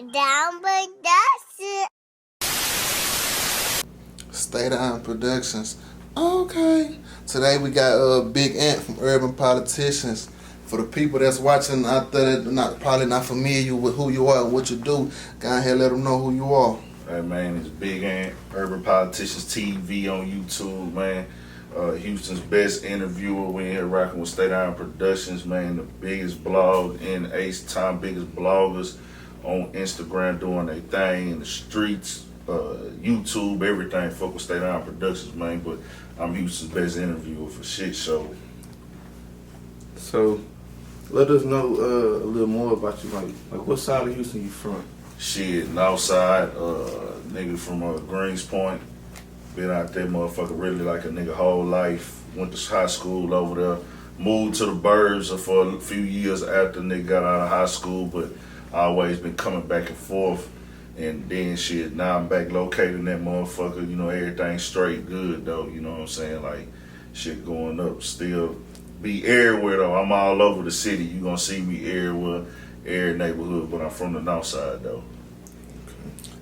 Down Production. Stay Down Productions. Okay. Today we got Big Ant from Urban Politicians. For the people that's watching out there that probably not familiar with who you are and what you do, go ahead and let them know who you are. Hey man, it's Big Ant, Urban Politicians TV on YouTube, man. Houston's best interviewer. We in here rocking with Stay Down Productions, man. The biggest blog in H-Town, biggest bloggers on Instagram doing their thing in the streets, YouTube, everything. Fuck with Stay Down Productions, man. But I'm Houston's best interviewer for shit show. So, let us know a little more about you. Like what side of Houston you from? Shit, Northside, nigga from Greens Point. Been out there, motherfucker, really like a nigga whole life. Went to high school over there. Moved to the burbs for a few years after nigga got out of high school, but I always been coming back and forth. And then shit, now I'm back located in that motherfucker. You know, everything straight good though. You know what I'm saying? Like shit going up. Still be everywhere though. I'm all over the city. You gonna see me everywhere, every neighborhood. But I'm from the north side though.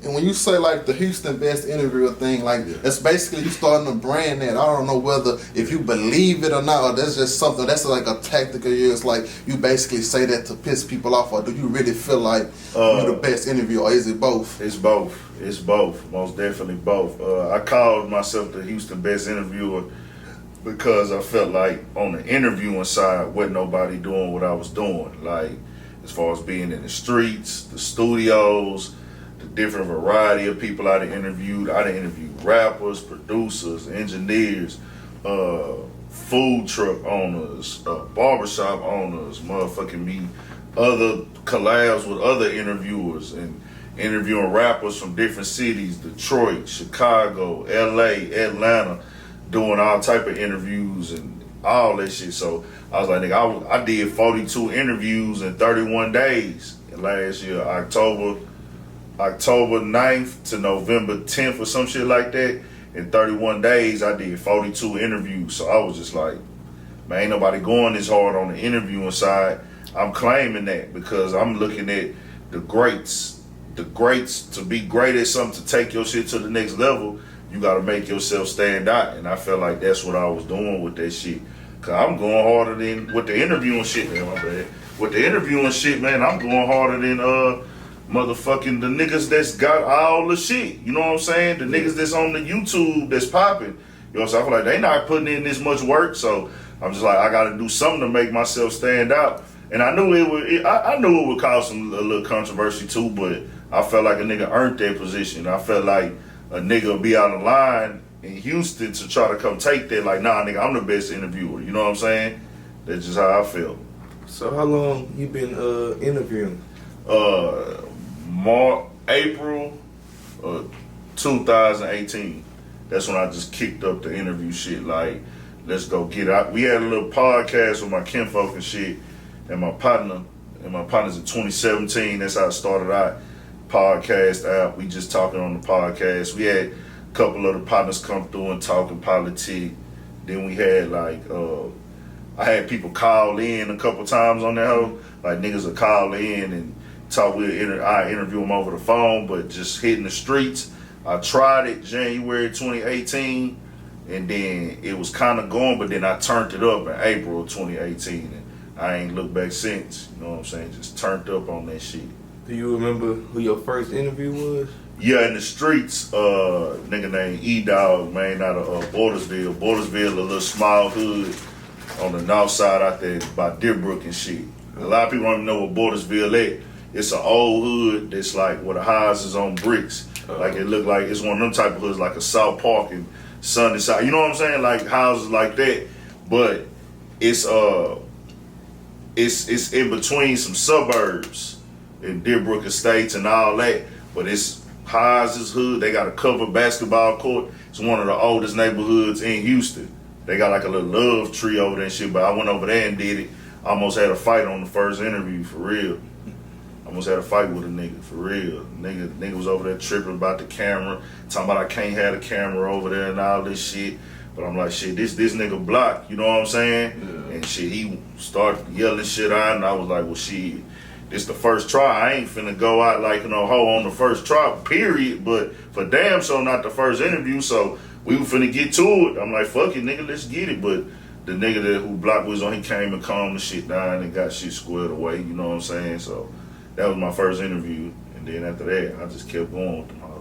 And when you say like the Houston best interviewer thing, like that's basically you starting to brand that. I don't know whether if you believe it or not, or that's just something that's like a tactical. It's like you basically say that to piss people off, or do you really feel like you're the best interviewer, or is it both? It's both. It's both. Most definitely both. I called myself the Houston best interviewer because I felt like on the interviewing side, wasn't nobody doing what I was doing. Like as far as being in the streets, the studios. The different variety of people I done interviewed. I done interviewed rappers, producers, engineers, food truck owners, barbershop owners, motherfucking me, other collabs with other interviewers and interviewing rappers from different cities, Detroit, Chicago, LA, Atlanta, doing all type of interviews and all that shit. So I was like, nigga, I did 42 interviews in 31 days last year, October 9th to November 10th or some shit like that. In 31 days, I did 42 interviews. So I was just like, man, ain't nobody going this hard on the interviewing side. I'm claiming that because I'm looking at the greats. The greats, to be great at something, to take your shit to the next level, you got to make yourself stand out. And I felt like that's what I was doing with that shit. Because I'm going harder than, with the interviewing shit, man, my bad. With the interviewing shit, man, I'm going harder than, motherfucking the niggas that's got all the shit. You know what I'm saying? The niggas that's on the YouTube that's popping. You know what I'm saying? I feel like they not putting in this much work, so I'm just like, I gotta do something to make myself stand out. And I knew I knew it would cause a little controversy too, but I felt like a nigga earned that position. I felt like a nigga would be out of line in Houston to try to come take that. Like, nah, nigga, I'm the best interviewer. You know what I'm saying? That's just how I felt. So how long you been interviewing? April 2018. That's when I just kicked up the interview shit. Like, let's go get out. We had a little podcast with my kinfolk and shit, and my partners in 2017. That's how it started out. Podcast out. We just talking on the podcast. We had a couple of the partners come through and talking politics. Then we had like I had people call in a couple times on that hoe. Like niggas would call in and talk. I interview them over the phone, but just hitting the streets. I tried it January 2018, and then it was kind of going, but then I turned it up in April 2018, and I ain't looked back since. You know what I'm saying? Just turned up on that shit. Do you remember who your first interview was? Yeah, in the streets, nigga named E-Dog, man, out of Bordersville. Bordersville, a little small hood on the north side out there by Deerbrook and shit. A lot of people don't even know what Bordersville at. It's an old hood that's like where the houses on bricks. Like it look like it's one of them type of hoods like a South Park and Sunnyside. You know what I'm saying? Like houses like that. But it's in between some suburbs in Deerbrook Estates and all that. But it's houses, hood. They got a covered basketball court. It's one of the oldest neighborhoods in Houston. They got like a little love tree over there and shit. But I went over there and did it. Almost had a fight on the first interview, for real. Almost had a fight with a nigga, for real. Nigga was over there tripping about the camera, talking about I can't have the camera over there and all this shit. But I'm like, shit, this nigga blocked, you know what I'm saying? Yeah. And shit, he started yelling shit out, and I was like, well, shit, it's the first try. I ain't finna go out like no hoe on the first try, period. But for damn sure not the first interview. So we were finna get to it. I'm like, fuck it, nigga, let's get it. But the nigga that who blocked was on, he came and calmed the shit down and got shit squared away. You know what I'm saying? So that was my first interview, and then after that, I just kept going with them hoes.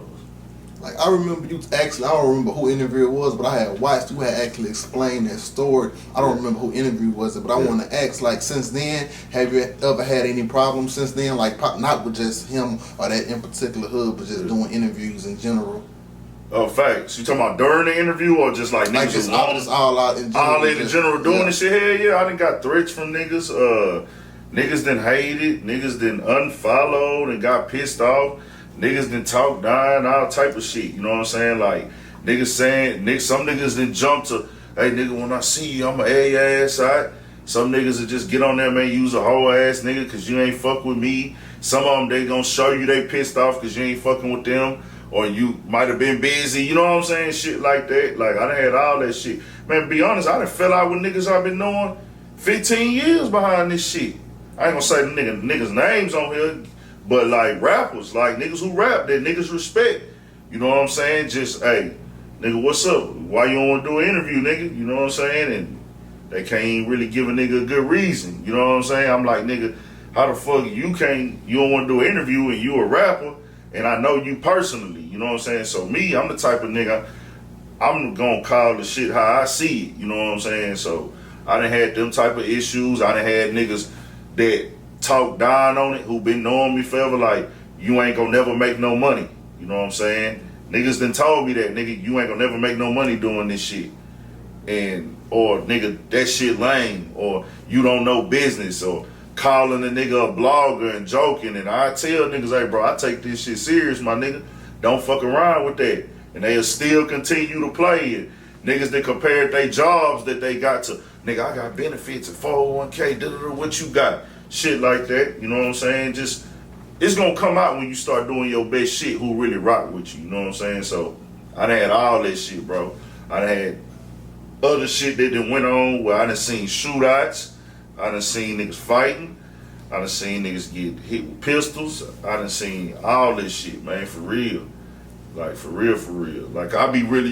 Like, I remember you actually, I don't remember who interview it was, but I had watched, you had actually explained that story. I don't remember who interview was it, but I want to ask, like, since then, have you ever had any problems since then? Like, not with just him or that in particular hood, but just doing interviews in general? Oh, facts. You talking about during the interview or just like niggas? Like, just all out in general. All in general doing this shit? Hell yeah, I done got threats from niggas. Niggas done hated, niggas done unfollowed and got pissed off. Niggas done talk down, all type of shit. You know what I'm saying? Like, niggas saying, some niggas done jump to, hey, nigga, when I see you, I'ma air your ass out. Some niggas will just get on there, man, use a whole ass nigga because you ain't fuck with me. Some of them, they gonna show you they pissed off because you ain't fucking with them. Or you might have been busy. You know what I'm saying? Shit like that. Like, I done had all that shit. Man, to be honest, I done fell out with niggas I've been knowing 15 years behind this shit. I ain't gonna say the niggas' names on here. But like rappers, like niggas who rap, that niggas respect. You know what I'm saying? Just, hey, nigga, what's up? Why you don't want to do an interview, nigga? You know what I'm saying? And they can't really give a nigga a good reason. You know what I'm saying? I'm like, nigga, how the fuck you don't want to do an interview and you a rapper and I know you personally. You know what I'm saying? So me, I'm the type of nigga, I'm gonna call the shit how I see it. You know what I'm saying? So I done had them type of issues. I done had niggas that talk down on it, who been knowing me forever, like, you ain't gonna never make no money. You know what I'm saying? Niggas done told me that, nigga, you ain't gonna never make no money doing this shit. Or nigga, that shit lame, or you don't know business, or calling a nigga a blogger and joking. And I tell niggas, hey bro, I take this shit serious, my nigga. Don't fuck around with that. And they'll still continue to play it. Niggas that compared their jobs that they got to, nigga, I got benefits at 401k, what you got? Shit like that, you know what I'm saying? Just, it's gonna come out when you start doing your best shit, who really rock with you, you know what I'm saying? So, I done had all that shit, bro. I done had other shit that done went on where I done seen shootouts, I done seen niggas fighting, I done seen niggas get hit with pistols, I done seen all this shit, man, for real. Like, for real. Like, I be really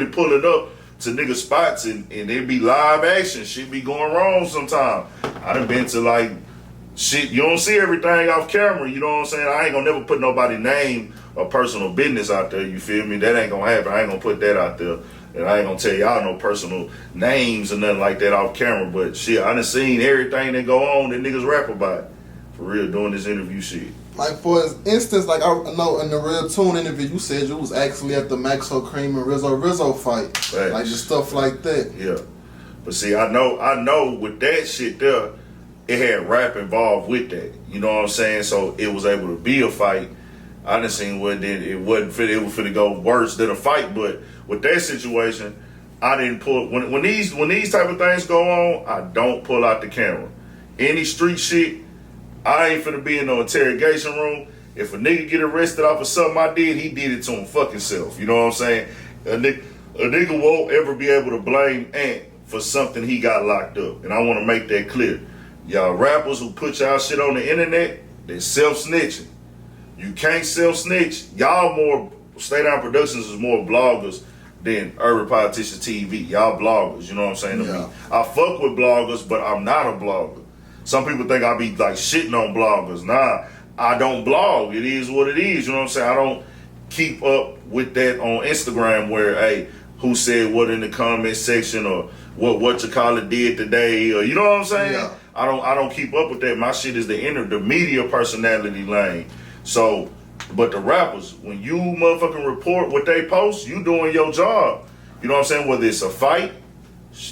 pulling up to nigga spots and there be live action. Shit be going wrong sometimes. I done been to like shit, you don't see everything off camera, you know what I'm saying? I ain't gonna never put nobody's name or personal business out there, you feel me? That ain't gonna happen. I ain't gonna put that out there. And I ain't gonna tell y'all no personal names or nothing like that off camera. But shit, I done seen everything that go on that niggas rap about. For real, doing this interview shit. Like, for instance, like, I know in the Real Tune interview, you said you was actually at the Maxo Cream and Rizzo fight. Thanks. Like, just stuff like that. Yeah. But see, I know with that shit there, it had rap involved with that. You know what I'm saying? So it was able to be a fight. I done seen where then it was finna go worse than a fight. But with that situation, I didn't pull, when these type of things go on, I don't pull out the camera. Any street shit, I ain't finna be in no interrogation room. If a nigga get arrested off of something I did, he did it to him fucking self. You know what I'm saying? A nigga won't ever be able to blame Ant for something he got locked up. And I want to make that clear. Y'all rappers who put y'all shit on the internet, they self-snitching. You can't self-snitch. Y'all more, Stay Down Productions is more bloggers than Urban Politician TV. Y'all bloggers, you know what I'm saying? Yeah. I fuck with bloggers, but I'm not a blogger. Some people think I be like shitting on bloggers. Nah, I don't blog. It is what it is. You know what I'm saying? I don't keep up with that on Instagram where, hey, who said what in the comment section or what you call it did today, or you know what I'm saying? Yeah. I don't keep up with that. My shit is the media personality lane. So, but the rappers, when you motherfucking report what they post, you doing your job. You know what I'm saying? Whether it's a fight,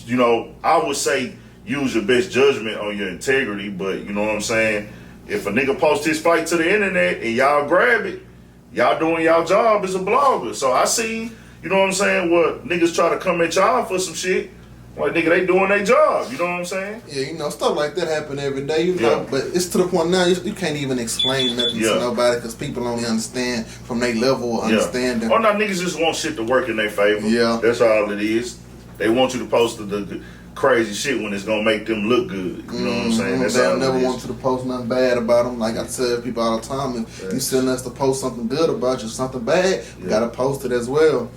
you know, I would say use your best judgment on your integrity, but you know what I'm saying? If a nigga posts his fight to the internet and y'all grab it, y'all doing y'all job as a blogger. So I see, you know what I'm saying, what niggas try to come at y'all for some shit. Like, nigga, they doing their job, you know what I'm saying? Yeah, you know, stuff like that happen every day, you know, but it's to the point now, you can't even explain nothing to nobody because people only understand from their level of understanding. Oh, no, niggas just want shit to work in their favor. Yeah. That's all it is. They want you to post crazy shit when it's gonna make them look good. You know what I'm saying? That's They'll all never it is. want you to post nothing bad about them. Like I tell people all the time, if you send us to post something good about you, something bad, you gotta post it as well.